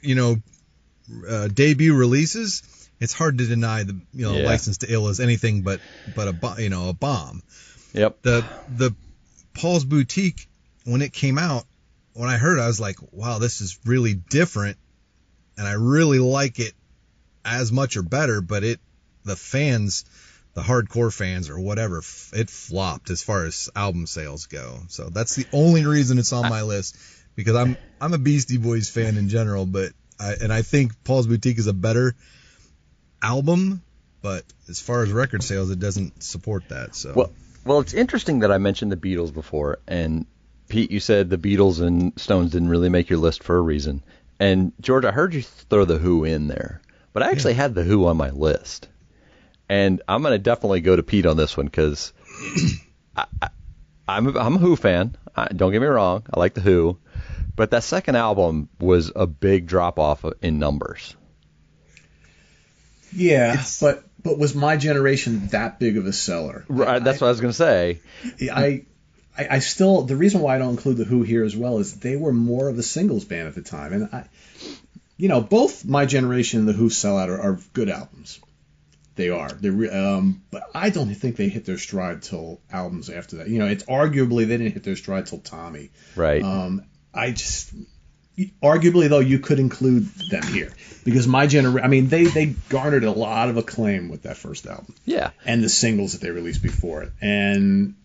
debut releases, it's hard to deny the License to Ill is anything but a bomb. Yep. The Paul's Boutique, when it came out, when I heard it, I was like, wow, this is really different, and I really like it as much or better. But the fans, the hardcore fans or whatever, it flopped as far as album sales go. So that's the only reason it's on my list, because I'm a Beastie Boys fan in general, but I think Paul's Boutique is a better album, but as far as record sales, it doesn't support that. So well, it's interesting that I mentioned the Beatles before, and Pete, you said the Beatles and Stones didn't really make your list for a reason. And George, I heard you throw the Who in there, but I actually had the Who on my list. And I'm going to definitely go to Pete on this one, because I'm a Who fan. Don't get me wrong, I like the Who, but that second album was a big drop off in numbers. Yeah, but was My Generation that big of a seller? Right, that's what I was going to say. I still, the reason why I don't include the Who here as well is they were more of a singles band at the time, and both My Generation and the Who sell out are good albums. They are. But I don't think they hit their stride till albums after that. It's arguably they didn't hit their stride till Tommy. Right. arguably though you could include them here because they garnered a lot of acclaim with that first album. Yeah. And the singles that they released before it. And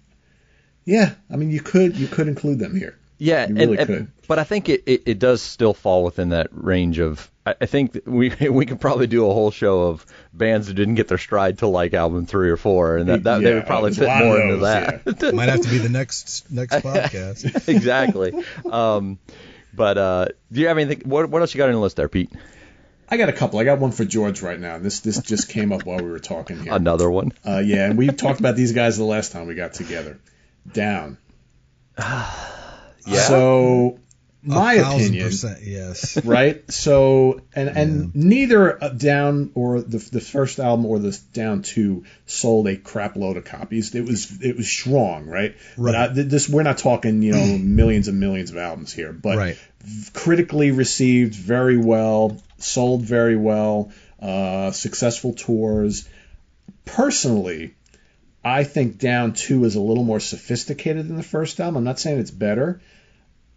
yeah, I mean you could include them here. Yeah, you really could. But I think it does still fall within that range of. I think that we could probably do a whole show of bands that didn't get their stride till like album 3 or 4, and that they would probably fit more into that. Yeah. Might have to be the next podcast. Exactly. But do you have anything? What else you got on the list there, Pete? I got a couple. I got one for George right now. This just came up while we were talking here. Another one. Yeah, and we talked about these guys the last time we got together. Down. Yeah. So, my opinion, yes, right? So, and neither Down or the first album or the Down 2 sold a crap load of copies. It was strong, right? Right. But we're not talking millions and millions of albums here, but critically received very well, sold very well, successful tours. Personally, I think Down 2 is a little more sophisticated than the first album. I'm not saying it's better.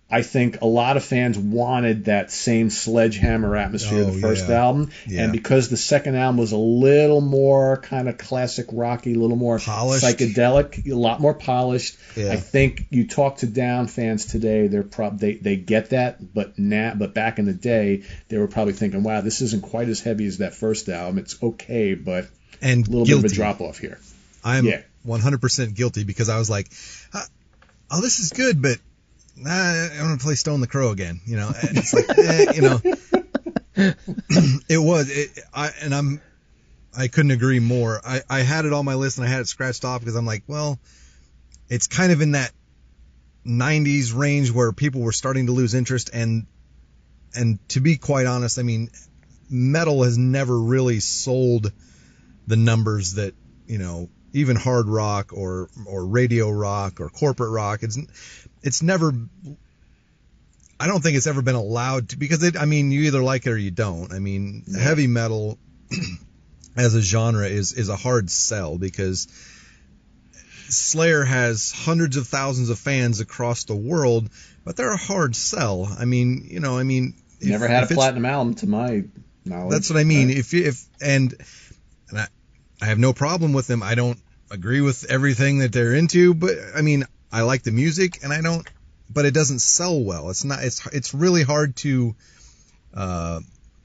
I think a lot of fans wanted that same sledgehammer atmosphere of the first album. Yeah. And because the second album was a little more kind of classic rocky, a little more polished, psychedelic, a lot more polished. Yeah. I think you talk to Down fans today, they get that, but back in the day, they were probably thinking, wow, this isn't quite as heavy as that first album. It's okay, but a little bit of a drop-off here. I'm 100% guilty because I was like, oh, this is good, but I want to play Stone the Crow again. And it's like, it was. I couldn't agree more. I had it on my list and I had it scratched off because I'm like, well, it's kind of in that 90s range where people were starting to lose interest. And to be quite honest, I mean, metal has never really sold the numbers that, even hard rock or radio rock or corporate rock. It's never. I don't think it's ever been allowed to, because you either like it or you don't. I mean, heavy metal as a genre is a hard sell because Slayer has hundreds of thousands of fans across the world, but they're a hard sell. Never had a platinum album to my knowledge. That's what I mean. Right. I have no problem with them. I don't agree with everything that they're into, but I like the music, and but it doesn't sell well. It's really hard to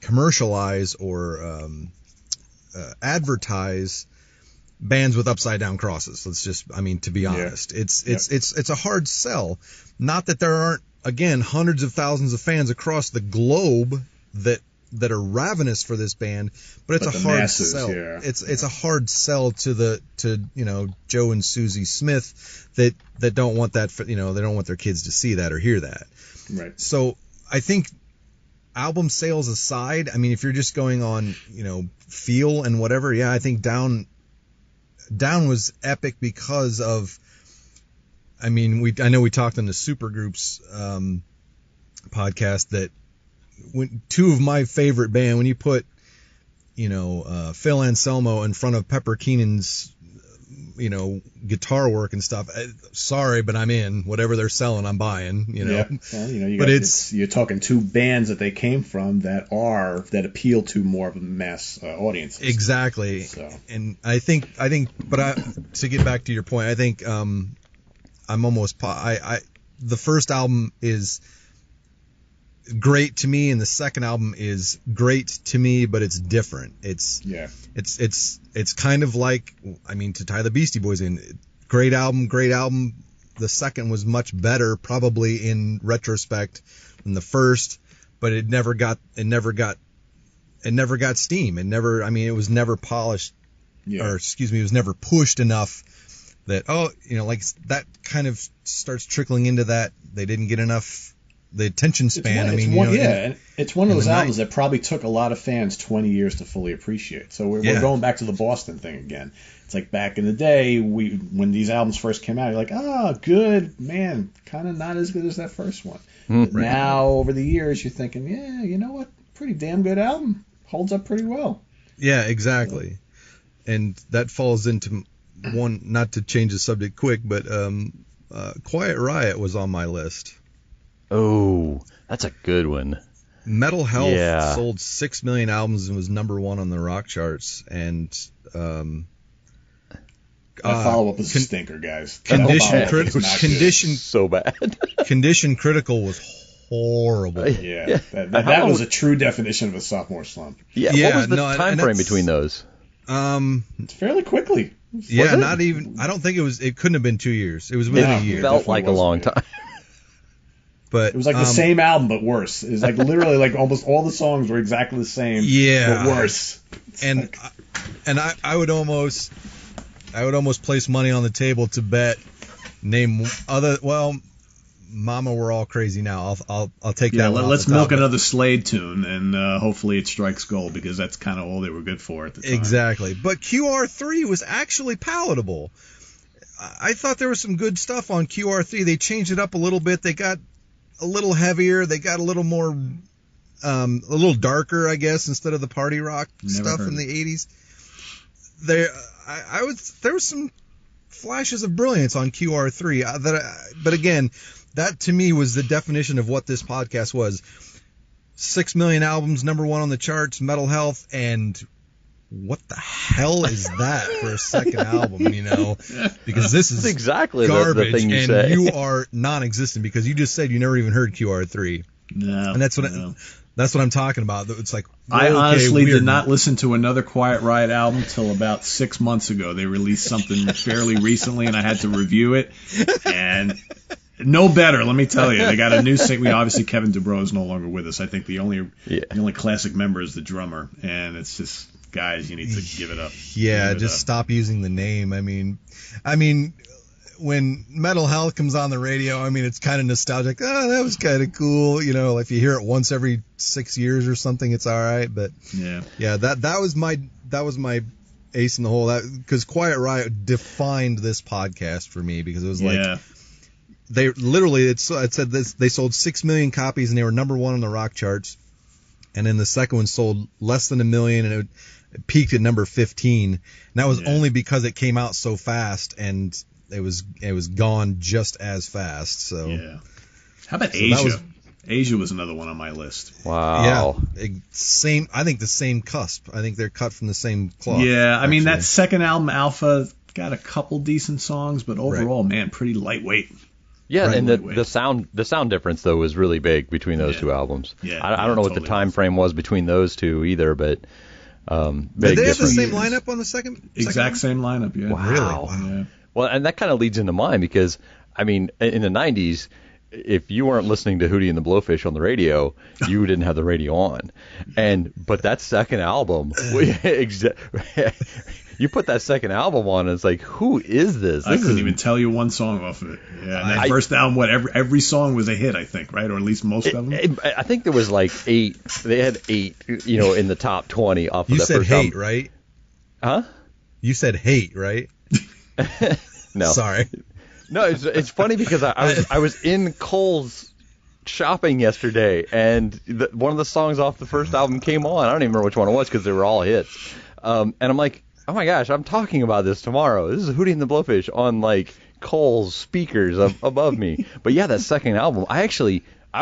commercialize or advertise bands with upside down crosses. Let's just, to be honest, it's a hard sell. Not that there aren't, again, hundreds of thousands of fans across the globe that are ravenous for this band, but it's a hard sell. Yeah. It's a hard sell to Joe and Susie Smith that don't want that they don't want their kids to see that or hear that. Right. So I think album sales aside, if you're just going on feel and whatever, I think Down was epic because of I know we talked on the Supergroups podcast that when two of my favorite band, when you put Phil Anselmo in front of Pepper Keenan's guitar work and stuff, sorry, but I'm in. Whatever they're selling, I'm buying. Yeah. Well, you're talking two bands that they came from that appeal to more of a mass audience. Exactly. So. And I think to get back to your point, I think I'm almost the first album is great to me, and the second album is great to me, but it's different. It's kind of like, to tie the Beastie Boys in, great album. The second was much better, probably in retrospect, than the first, but it never got steam. It was never polished, or excuse me, it was never pushed enough that that kind of starts trickling into that. They didn't get enough. The attention span. It's one of those albums that probably took a lot of fans 20 years to fully appreciate. So we're going back to the Boston thing again. It's like back in the day, when these albums first came out, you're like, good, man, kind of not as good as that first one. But now, over the years, you're thinking, yeah, you know what, pretty damn good album, holds up pretty well. Yeah, exactly. And that falls into one, not to change the subject quick, but Quiet Riot was on my list. Oh, that's a good one. Metal Health sold 6 million albums and was #1 on the rock charts. And that follow-up was a stinker, guys. So bad. Condition Critical was horrible. Yeah, that was a true definition of a sophomore slump. Yeah, what was the time frame between those? It's fairly quickly. Not even. I don't think it was. It couldn't have been 2 years. It was within a year. It felt like a long time. But it was like the same album, but worse. It was like literally like almost all the songs were exactly the same, but worse. I would almost place money on the table to bet Mama, We're All Crazy Now. I'll take that one. Let's milk another Slade tune, and hopefully it strikes gold, because that's kind of all they were good for at the time. Exactly. But QR3 was actually palatable. I thought there was some good stuff on QR3. They changed it up a little bit. They got a little heavier. They got a little more, a little darker, I guess, instead of the party rock stuff in the 80s. There was some flashes of brilliance on QR3. But again, that to me was the definition of what this podcast was. 6 million albums, #1 on the charts, Metal Health, and what the hell is that for a second album, Because this is exactly garbage, the thing you and say. you are non-existent because you just said you never even heard QR3. No. And that's what I'm talking about. It's like, I honestly did not listen to another Quiet Riot album till about 6 months ago. They released something fairly recently, and I had to review it, and no better, let me tell you. They got a new singer. Obviously, Kevin DuBrow is no longer with us. I think the only classic member is the drummer, and it's just, guys, you need to give it up. Yeah, just stop using the name. I mean, when Metal Health comes on the radio, it's kind of nostalgic. Oh, that was kind of cool. If you hear it once every 6 years or something, it's all right. But that was my ace in the hole. Because Quiet Riot defined this podcast for me, because it was like they literally it said this. They sold 6 million copies and they were #1 on the rock charts. And then the second one sold less than 1 million, and it peaked at number 15. And that was only because it came out so fast, and it was gone just as fast. So how about Asia? Asia was another one on my list. Wow. Yeah, same. I think the same cusp. I think they're cut from the same cloth. Yeah, I mean that second album, Alpha, got a couple decent songs, but overall, man, pretty lightweight. Yeah, and the sound difference though was really big between those two albums. Yeah, I don't know what the time frame was between those two either, but did they have the same lineup on the second? Exact same lineup. Yeah. Wow. Really? Wow. Yeah. Well, and that kind of leads into mine, because in the 90s, if you weren't listening to Hootie and the Blowfish on the radio, you didn't have the radio on. But that second album, you put that second album on, and it's like, who is this? I couldn't even tell you one song off of it. Yeah, and that first album, every song was a hit, I think, right? Or at least most of them. I think there was like 8. They had 8, in the top 20 off of that first album. You said Hate, right? Huh? You said Hate, right? No. Sorry. No, it's funny because I was in Kohl's shopping yesterday, and one of the songs off the first album came on. I don't even remember which one it was because they were all hits. And I'm like, oh my gosh, I'm talking about this tomorrow. This is Hootie and the Blowfish on like Kohl's speakers above me. But yeah, that second album, I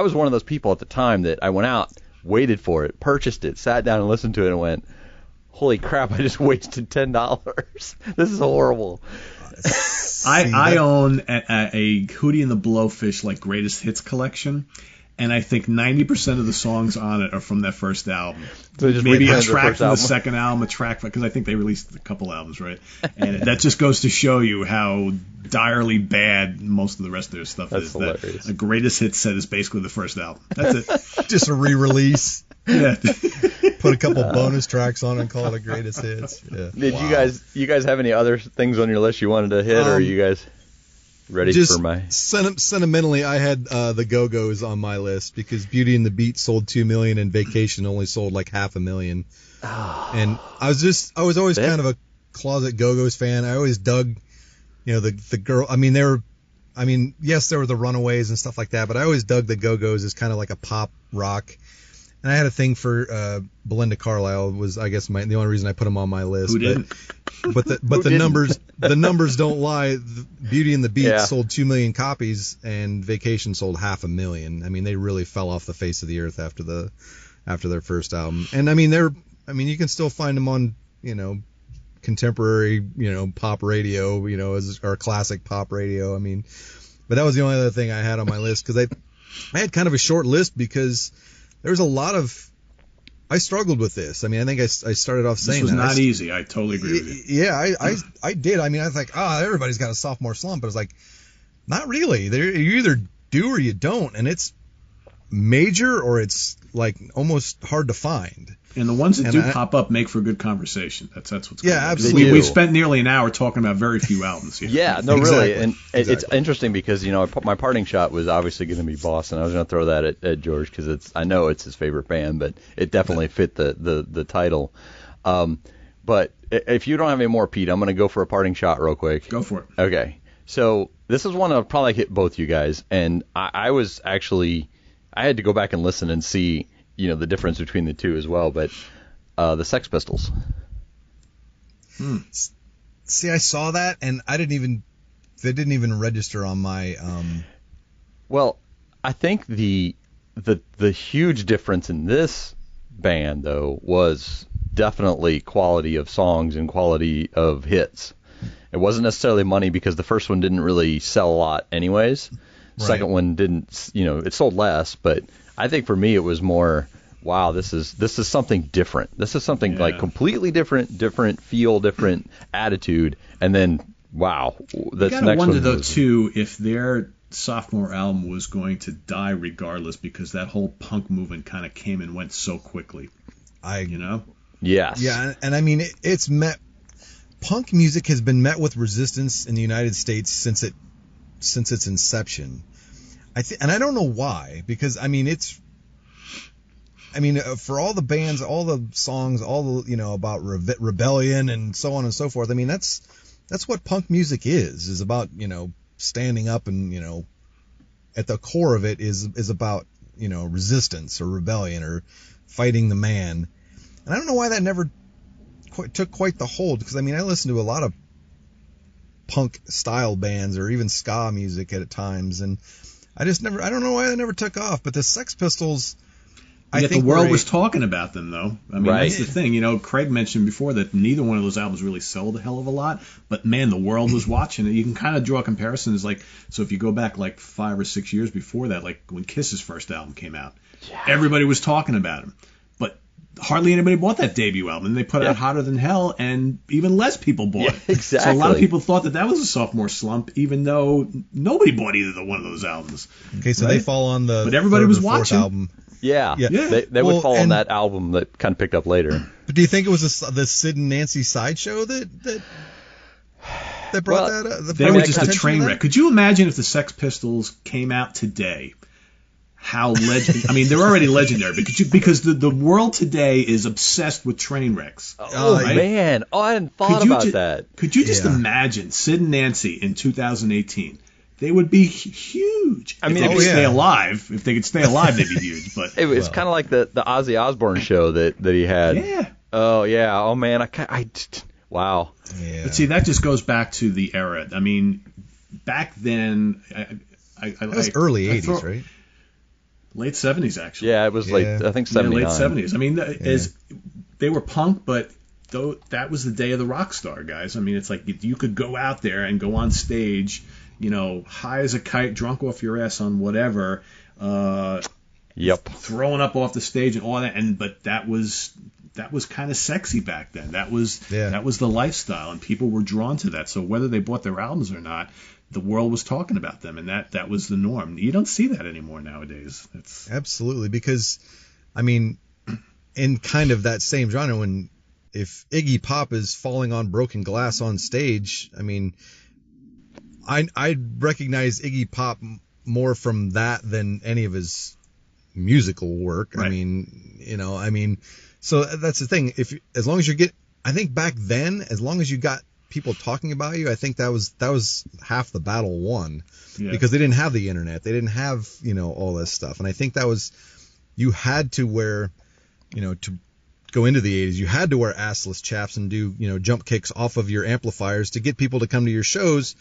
was one of those people at the time that I went out, waited for it, purchased it, sat down and listened to it, and went, holy crap, I just wasted $10. This is horrible. I own a Hootie and the Blowfish like greatest hits collection, and I think 90% of the songs on it are from that first album. So just maybe a track from the second album, a track because I think they released a couple albums, right? And that just goes to show you how direly bad most of the rest of their stuff is. Hilarious. The greatest hits set is basically the first album. That's it. Just a re-release. Yeah. Put a couple bonus tracks on and call it a greatest hits. Yeah. Did you guys have any other things on your list you wanted to hit, or are you guys ready for my? Sentimentally, I had the Go-Go's on my list because Beauty and the Beat sold 2 million and Vacation only sold like 500,000. And I was always kind of a closet Go-Go's fan. I always dug, the girl. Yes, there were the Runaways and stuff like that, but I always dug the Go-Go's as kind of like a pop rock. And I had a thing for Belinda Carlisle was, I guess, the only reason I put him on my list. Who didn't? But the numbers don't lie. Beauty and the Beast sold 2 million copies, and Vacation sold 500,000. I mean, they really fell off the face of the earth after their first album. And I mean, you can still find them on, contemporary, pop radio, or classic pop radio. I mean, but that was the only other thing I had on my list, because I had kind of a short list because there was a lot of. I struggled with this. I mean, I think I started off saying this was that. not easy. I totally agree with you. Yeah, I did. I mean, I was like, everybody's got a sophomore slump. But I was like, not really. You either do or you don't, and it's major or it's like almost hard to find. And the ones that do pop up make for good conversation. That's what's going on. Absolutely. We spent nearly an hour talking about very few albums here. Yeah, no, exactly. really. And it's interesting because, my parting shot was obviously going to be Boston. I was going to throw that at George because I know it's his favorite band, but it definitely fit the title. But if you don't have any more, Pete, I'm going to go for a parting shot real quick. Go for it. Okay. So this is one I'll probably hit both you guys. And I had to go back and listen and see the difference between the two as well, but the Sex Pistols. See, I saw that, and they didn't even register on my. Well, I think the huge difference in this band though was definitely quality of songs and quality of hits. It wasn't necessarily money because the first one didn't really sell a lot anyways. The second one didn't, it sold less, but I think for me it was more, wow, this is something different. This is something like completely different feel, different attitude, and then wow, this next one. I wonder though too if their sophomore album was going to die regardless because that whole punk movement kind of came and went so quickly. Yes. Yeah, and I mean it's met. Punk music has been met with resistance in the United States since its inception. And I don't know why, because I mean for all the bands, all the songs, all the about rebellion and so on and so forth. I mean that's what punk music is about standing up and at the core of it is about resistance or rebellion or fighting the man. And I don't know why that never took quite the hold, because I mean I listened to a lot of punk style bands or even ska music at times, and I don't know why they never took off. But the Sex Pistols, I think the world was talking about them though. I mean right. That's the thing. Craig mentioned before that neither one of those albums really sold a hell of a lot, but man, the world was watching it. You can kind of draw comparisons, like, so if you go back like 5 or 6 years before that, like when Kiss's first album came out, everybody was talking about him. Hardly anybody bought that debut album. And they put out Hotter Than Hell, and even less people bought it. Exactly. So a lot of people thought that was a sophomore slump, even though nobody bought either one of those albums. Okay, so they fall on the but everybody was watching. Album. Yeah. They would fall on that album that kind of picked up later. But do you think it was the Sid and Nancy sideshow that brought that up? They were just a train wreck. Could you imagine if the Sex Pistols came out today? How I mean, they're already legendary, because the world today is obsessed with train wrecks. Right? Man, I hadn't thought about that. Could you just imagine Sid and Nancy in 2018? They would be huge. I mean, if they could stay alive. If they could stay alive, they'd be huge. But it's kind of like the Ozzy Osbourne show that he had. Yeah. Oh yeah. Oh man. Wow. Yeah. But see, that just goes back to the era. I mean, back then, that was early 80s, right? Late 70s, actually. Yeah, it was late. I think 79. Late 70s. I mean, as they were punk, but that was the day of the rock star, guys. I mean, it's like you could go out there and go on stage, high as a kite, drunk off your ass on whatever. Throwing up off the stage and all that. But that was kind of sexy back then. That was the lifestyle, and people were drawn to that. So whether they bought their albums or not, the world was talking about them, and that was the norm. You don't see that anymore nowadays. Absolutely, because, I mean, in kind of that same genre, if Iggy Pop is falling on broken glass on stage, I mean, I recognize Iggy Pop more from that than any of his musical work. Right. I mean, so that's the thing. As long as I think back then, as long as you got people talking about you, I think that was half the battle won, because they didn't have the internet, they didn't have all this stuff, and I think that was you had to wear, to go into the 80s, you had to wear assless chaps and do, jump kicks off of your amplifiers to get people to come to your shows,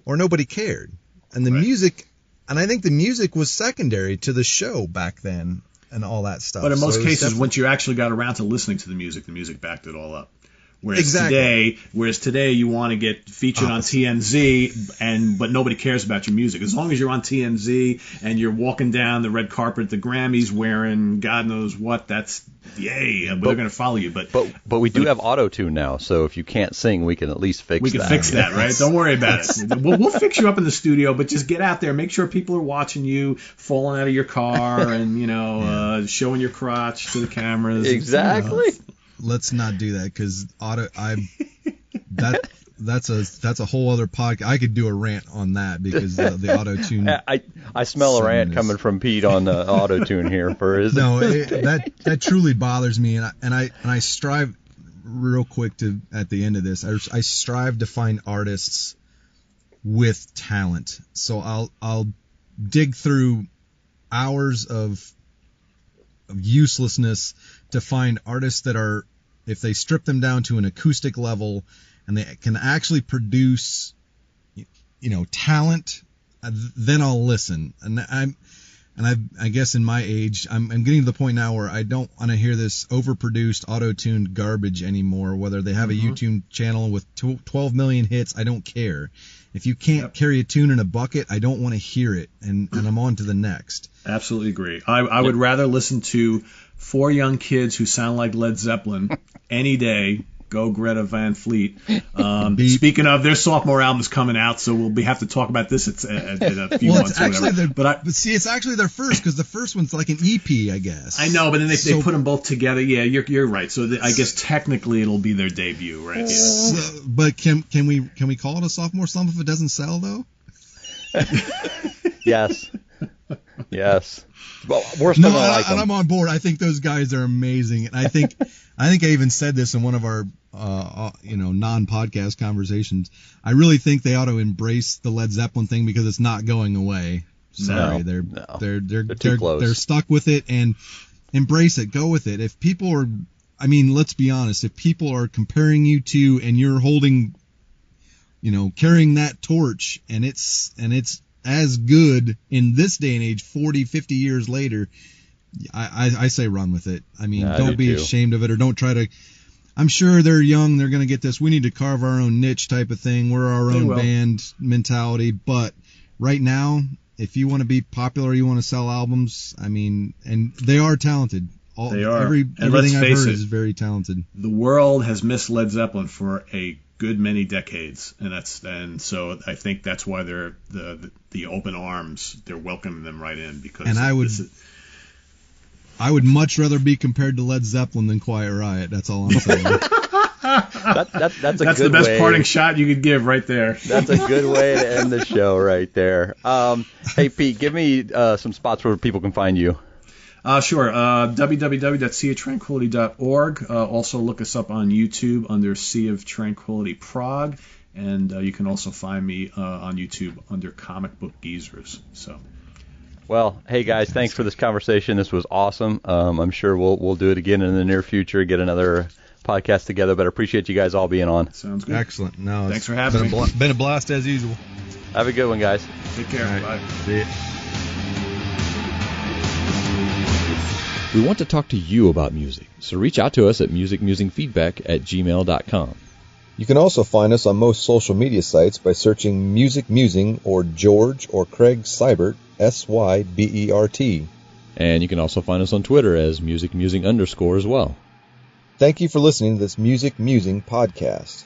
or nobody cared. And the music, and I think the music was secondary to the show back then and all that stuff. But in most cases, once you actually got around to listening to the music backed it all up. Whereas today you want to get featured on TMZ, but nobody cares about your music. As long as you're on TMZ and you're walking down the red carpet at the Grammys wearing God knows what, that's yay. But they're going to follow you. But we do have auto-tune now, so if you can't sing, we can at least fix that. We can fix that, right? Don't worry about it. We'll fix you up in the studio, but just get out there. Make sure people are watching you, falling out of your car, and showing your crotch to the cameras. Exactly. Let's not do that, because that's a whole other podcast. I could do a rant on that, because the auto tune. I smell a rant coming from Pete on the auto tune here for his. No, that truly bothers me, and I strive real quick at the end of this. I strive to find artists with talent. So I'll dig through hours of uselessness to find artists that are, if they strip them down to an acoustic level and they can actually produce, talent, then I'll listen. And I guess in my age, I'm getting to the point now where I don't want to hear this overproduced, auto-tuned garbage anymore. Whether they have a YouTube channel with 12 million hits, I don't care. If you can't carry a tune in a bucket, I don't want to hear it, and I'm on to the next. Absolutely agree. I would rather listen to 4 young kids who sound like Led Zeppelin any day. Go Greta Van Fleet. Speaking of, their sophomore album's coming out, so we'll have to talk about this in a few months. But see, it's actually their first, because the first one's like an EP, I guess. I know, but then they put them both together. Yeah, you're right. So I guess technically it'll be their debut, right? Yeah. But can we call it a sophomore slump if it doesn't sell, though? Yes. Well, worse than I like them. And I'm on board. I think those guys are amazing, and I think I even said this in one of our non-podcast conversations. I really think they ought to embrace the Led Zeppelin thing, because it's not going away. Sorry, they're too close. They're stuck with it, and embrace it. Go with it. If people are, let's be honest. If people are comparing you to, and you're holding, carrying that torch, and it's as good in this day and age, 40, 50 years later, I say run with it. Don't be ashamed of it, or don't try to. I'm sure they're young. They're going to get this. We need to carve our own niche type of thing. We're our own band mentality. But right now, if you want to be popular, you want to sell albums, and they are talented. They are. Everything I've heard is very talented. The world has missed Led Zeppelin for a good many decades, and so I think that's why they're the open arms. They're welcoming them right in, because. And I would much rather be compared to Led Zeppelin than Quiet Riot. That's all I'm saying. That's the best parting shot you could give right there. That's a good way to end the show right there. Hey, Pete, give me some spots where people can find you. Sure. www.seaoftranquility.org. Also look us up on YouTube under Sea of Tranquility Prague. And you can also find me on YouTube under Comic Book Geezers. So. Well, hey guys, thanks for this conversation. This was awesome. I'm sure we'll do it again in the near future, get another podcast together, but I appreciate you guys all being on. Sounds good. Excellent. Thanks for having me. Been a blast as usual. Have a good one, guys. Take care. Right. Bye. See ya. We want to talk to you about music, so reach out to us at musicmusingfeedback@gmail.com. You can also find us on most social media sites by searching Music Musing or George or Craig Seibert, Sybert. And you can also find us on Twitter as musicmusing_ as well. Thank you for listening to this Music Musing podcast.